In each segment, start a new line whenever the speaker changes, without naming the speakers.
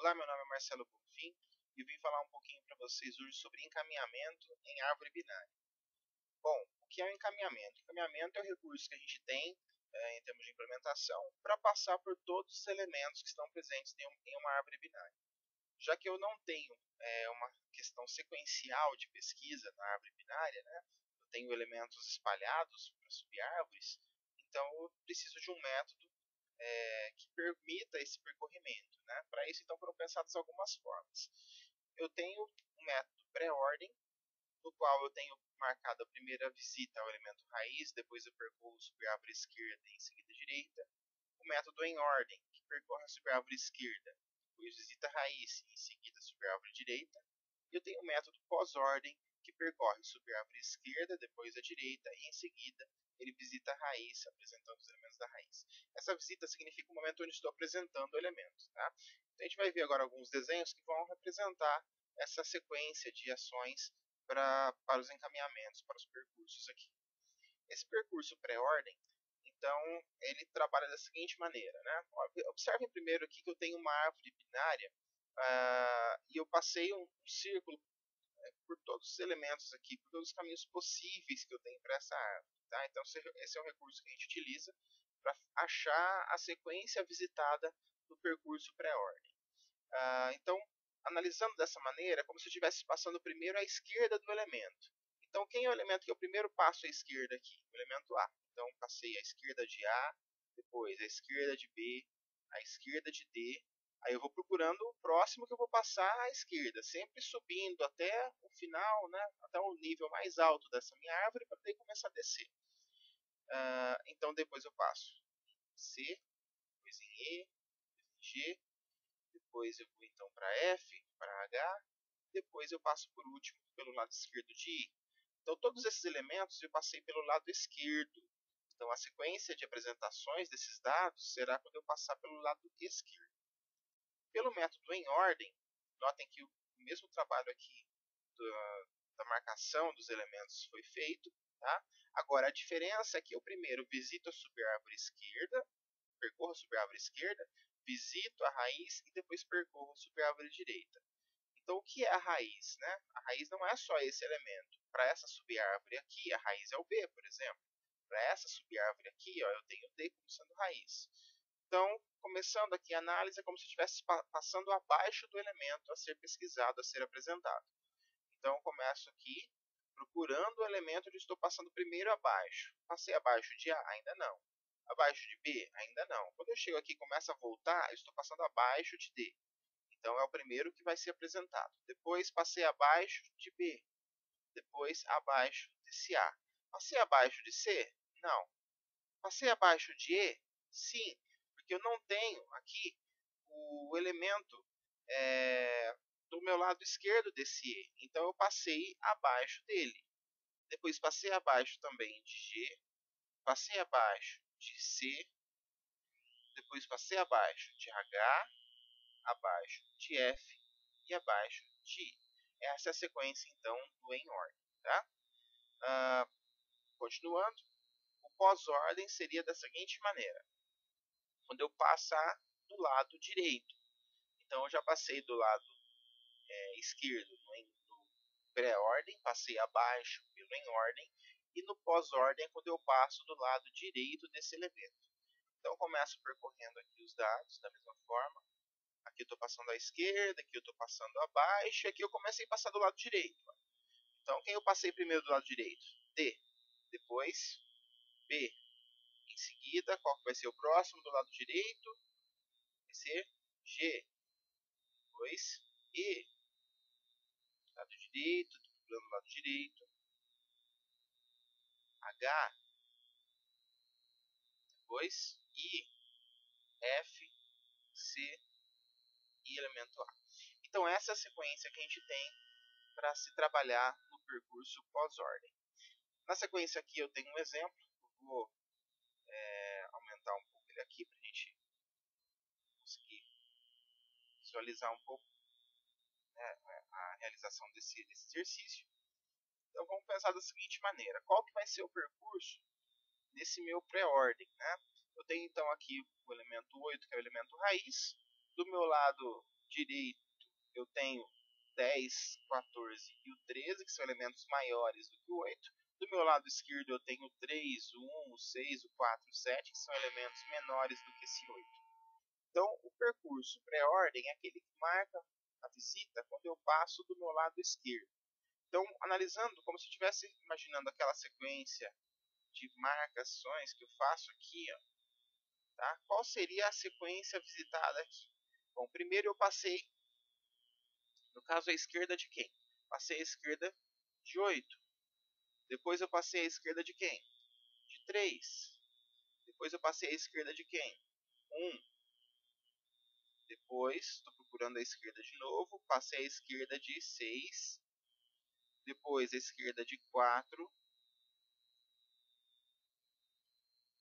Olá, meu nome é Marcelo Bonfim e eu vim falar um pouquinho para vocês hoje sobre encaminhamento em árvore binária. Bom, o que é o encaminhamento? Encaminhamento é o recurso que a gente tem em termos de implementação para passar por todos os elementos que estão presentes em uma árvore binária. Já que eu não tenho uma questão sequencial de pesquisa na árvore binária, né? Eu tenho elementos espalhados para subir árvores, então eu preciso de um método que permita esse percorrimento. Né? Para isso, então, foram pensadas algumas formas. Eu tenho um método pré-ordem, no qual eu tenho marcado a primeira visita ao elemento raiz, depois eu percorro sobre a árvore esquerda e em seguida a direita. O método em ordem, que percorre sobre a árvore esquerda, depois visita a raiz e em seguida sobre a árvore direita. E eu tenho o método pós-ordem, que percorre sobre a árvore esquerda, depois a direita e em seguida ele visita a raiz, apresentando os elementos da raiz. Essa visita significa o momento onde estou apresentando o elemento. Tá? Então a gente vai ver agora alguns desenhos que vão representar essa sequência de ações para os encaminhamentos, para os percursos aqui. Esse percurso pré-ordem, então, ele trabalha da seguinte maneira. Né? Observem primeiro aqui que eu tenho uma árvore binária e eu passei um círculo por todos os elementos aqui, por todos os caminhos possíveis que eu tenho para essa árvore. Tá? Então, esse é o recurso que a gente utiliza para achar a sequência visitada do percurso pré-ordem. Então, analisando dessa maneira, é como se eu estivesse passando primeiro à esquerda do elemento. Então, quem é o elemento que eu primeiro passo à esquerda aqui? O elemento A. Então, passei à esquerda de A, depois à esquerda de B, à esquerda de D. Aí eu vou procurando o próximo que eu vou passar à esquerda, sempre subindo até o final, né, até o nível mais alto dessa minha árvore, para daí começar a descer. Então, depois eu passo em C, depois em E, depois em G, depois eu vou então para F, para H, depois eu passo por último pelo lado esquerdo de I. Então todos esses elementos eu passei pelo lado esquerdo. Então a sequência de apresentações desses dados será quando eu passar pelo lado esquerdo. Pelo método em ordem, notem que o mesmo trabalho aqui da marcação dos elementos foi feito. Tá? Agora a diferença é que eu primeiro visito a subárvore esquerda, percorro a subárvore esquerda, visito a raiz e depois percorro sobre a árvore direita. Então, o que é a raiz? Né? A raiz não é só esse elemento. Para essa subárvore aqui, a raiz é o B, por exemplo. Para essa subárvore aqui, ó, eu tenho D como sendo raiz. Então, começando aqui a análise, é como se eu estivesse passando abaixo do elemento a ser pesquisado, a ser apresentado. Então, eu começo aqui procurando o elemento onde estou passando primeiro abaixo. Passei abaixo de A? Ainda não. Abaixo de B? Ainda não. Quando eu chego aqui e começo a voltar, eu estou passando abaixo de D. Então, é o primeiro que vai ser apresentado. Depois, passei abaixo de B. Depois, abaixo desse A. Passei abaixo de C? Não. Passei abaixo de E? Sim, porque eu não tenho aqui o elemento do meu lado esquerdo desse E. Então, eu passei abaixo dele. Depois, passei abaixo também de G. Passei abaixo de C. Depois, passei abaixo de H. Abaixo de F e abaixo de I. Essa é a sequência, então, do em ordem. Tá? Continuando, o pós-ordem seria da seguinte maneira. Quando eu passar do lado direito. Então, eu já passei do lado esquerdo no pré-ordem, passei abaixo pelo em ordem, e no pós-ordem é quando eu passo do lado direito desse elemento. Então, eu começo percorrendo aqui os dados da mesma forma. Aqui eu estou passando à esquerda, aqui eu estou passando abaixo, e aqui eu comecei a passar do lado direito. Então, quem eu passei primeiro do lado direito? D. Depois, B. Em seguida, qual que vai ser o próximo do lado direito? Vai ser G. Depois, E. Lado direito, do lado direito. H. Depois, I. F. C. E elemento A. Então, essa é a sequência que a gente tem para se trabalhar no percurso pós-ordem. Na sequência aqui eu tenho um exemplo. Eu vou aumentar um pouco ele aqui para a gente conseguir visualizar um pouco, né, a realização desse exercício. Então vamos pensar da seguinte maneira. Qual que vai ser o percurso nesse meu pré-ordem? Né? Eu tenho então aqui o elemento 8, que é o elemento raiz. Do meu lado direito eu tenho 10, 14 e o 13, que são elementos maiores do que o 8. Do meu lado esquerdo eu tenho o 3, o 1, o 6, o 4 e o 7, que são elementos menores do que esse 8. Então, o percurso pré-ordem é aquele que marca a visita quando eu passo do meu lado esquerdo. Então, analisando, como se eu estivesse imaginando aquela sequência de marcações que eu faço aqui, ó, tá? Qual seria a sequência visitada aqui? Bom, primeiro eu passei, no caso, a esquerda de quem? Passei a esquerda de 8. Depois eu passei a esquerda de quem? De 3. Depois eu passei a esquerda de quem? 1. Depois, estou procurando a esquerda de novo, passei a esquerda de 6. Depois a esquerda de 4.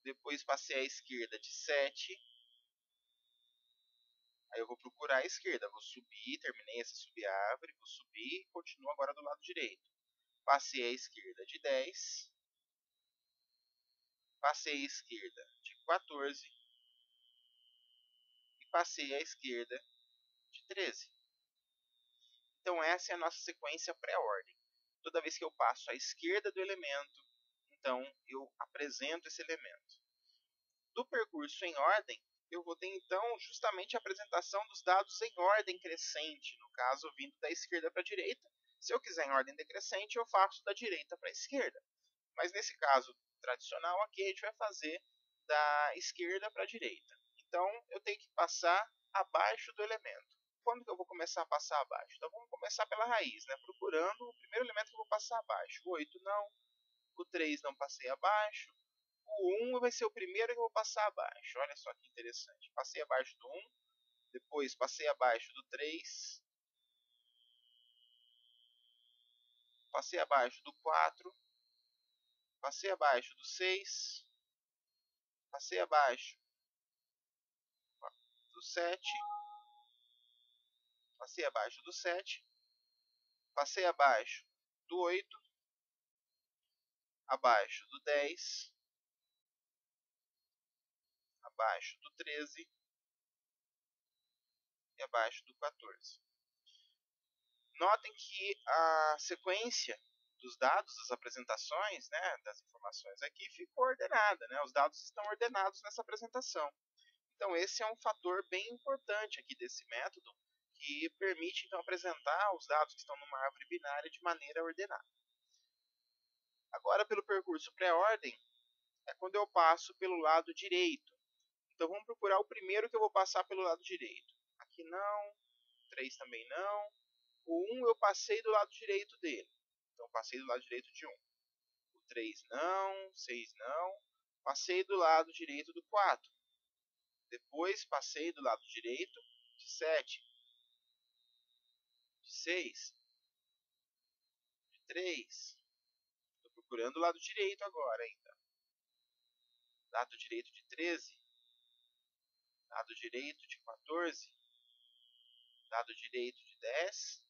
Depois passei a esquerda de 7. Aí eu vou procurar a esquerda, vou subir, terminei essa subárvore, vou subir e continuo agora do lado direito. Passei a esquerda de 10. Passei a esquerda de 14. E passei a esquerda de 13. Então essa é a nossa sequência pré-ordem. Toda vez que eu passo à esquerda do elemento, então eu apresento esse elemento. Do percurso em ordem, eu vou ter então justamente a apresentação dos dados em ordem crescente, no caso vindo da esquerda para a direita. Se eu quiser em ordem decrescente, eu faço da direita para a esquerda. Mas nesse caso tradicional aqui, a gente vai fazer da esquerda para a direita. Então eu tenho que passar abaixo do elemento. Quando que eu vou começar a passar abaixo? Então vamos começar pela raiz, né? Procurando o primeiro elemento que eu vou passar abaixo. O 8 não, o 3 não passei abaixo, o 1 vai ser o primeiro que eu vou passar abaixo. Olha só que interessante. Passei abaixo do 1, depois passei abaixo do 3, passei abaixo do 4, passei abaixo do 6, passei abaixo do 7, passei abaixo do 7, passei abaixo do 8, abaixo do 10, abaixo do 13 e abaixo do 14. Notem que a sequência dos dados, das apresentações, né, das informações aqui ficou ordenada, né? Os dados estão ordenados nessa apresentação. Então esse é um fator bem importante aqui desse método, que permite então apresentar os dados que estão numa árvore binária de maneira ordenada. Agora, pelo percurso pré-ordem, é quando eu passo pelo lado direito. Então vamos procurar o primeiro que eu vou passar pelo lado direito. Aqui não, 3 também não. O 1 eu passei do lado direito dele. Então passei do lado direito de 1. O 3 não, 6 não. Passei do lado direito do 4. Depois passei do lado direito de 7. De 6. De 3. Estou procurando o lado direito agora ainda. Lado direito de 13. Lado direito de 14. Lado direito de 10.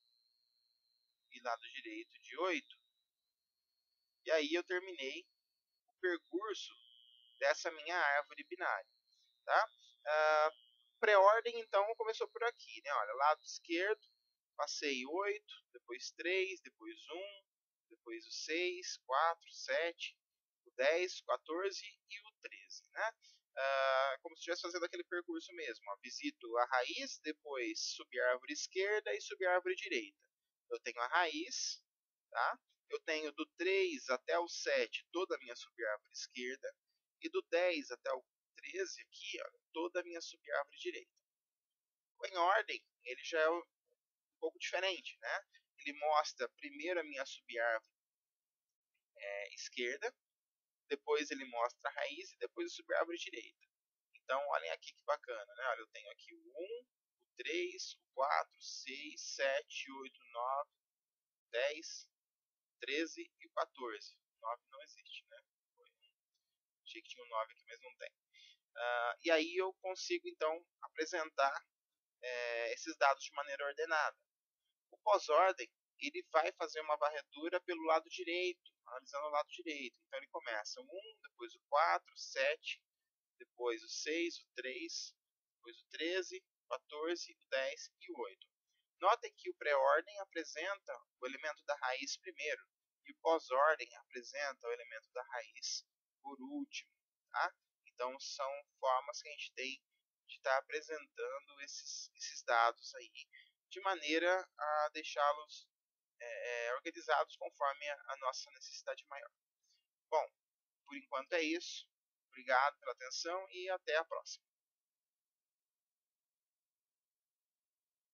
E lado direito de 8. E aí eu terminei o percurso dessa minha árvore binária. Tá? Pré-ordem, então, começou por aqui. Né? Olha, lado esquerdo, passei 8, depois 3, depois 1, depois o 6, 4, 7, o 10, 14 e o 13. Né? Como se estivesse fazendo aquele percurso mesmo. Ó. Visito a raiz, depois subir a árvore esquerda e subir a árvore direita. Eu tenho a raiz, tá? Eu tenho do 3 até o 7 toda a minha subárvore esquerda, e do 10 até o 13 aqui, ó, toda a minha subárvore direita. Em ordem, ele já é um pouco diferente, né? Ele mostra primeiro a minha subárvore esquerda, depois ele mostra a raiz e depois a subárvore direita. Então, olhem aqui que bacana, né? Olha, eu tenho aqui o 1, o 3, o 4, 6, 7, 8, 9, 10, 13 e o 14. O 9 não existe, né? Achei que tinha um 9 aqui, mas não tem. E aí eu consigo, então, apresentar esses dados de maneira ordenada. O pós-ordem, ele vai fazer uma varredura pelo lado direito, analisando o lado direito. Então ele começa o 1, depois o 4, 7, depois o 6, o 3, depois o 13, 14, o 10 e o 8. Notem que o pré-ordem apresenta o elemento da raiz primeiro e o pós-ordem apresenta o elemento da raiz por último. Tá? Então, são formas que a gente tem de estar apresentando esses dados aí, de maneira a deixá-los organizados conforme a nossa necessidade maior. Bom, por enquanto é isso. Obrigado pela atenção e até a próxima.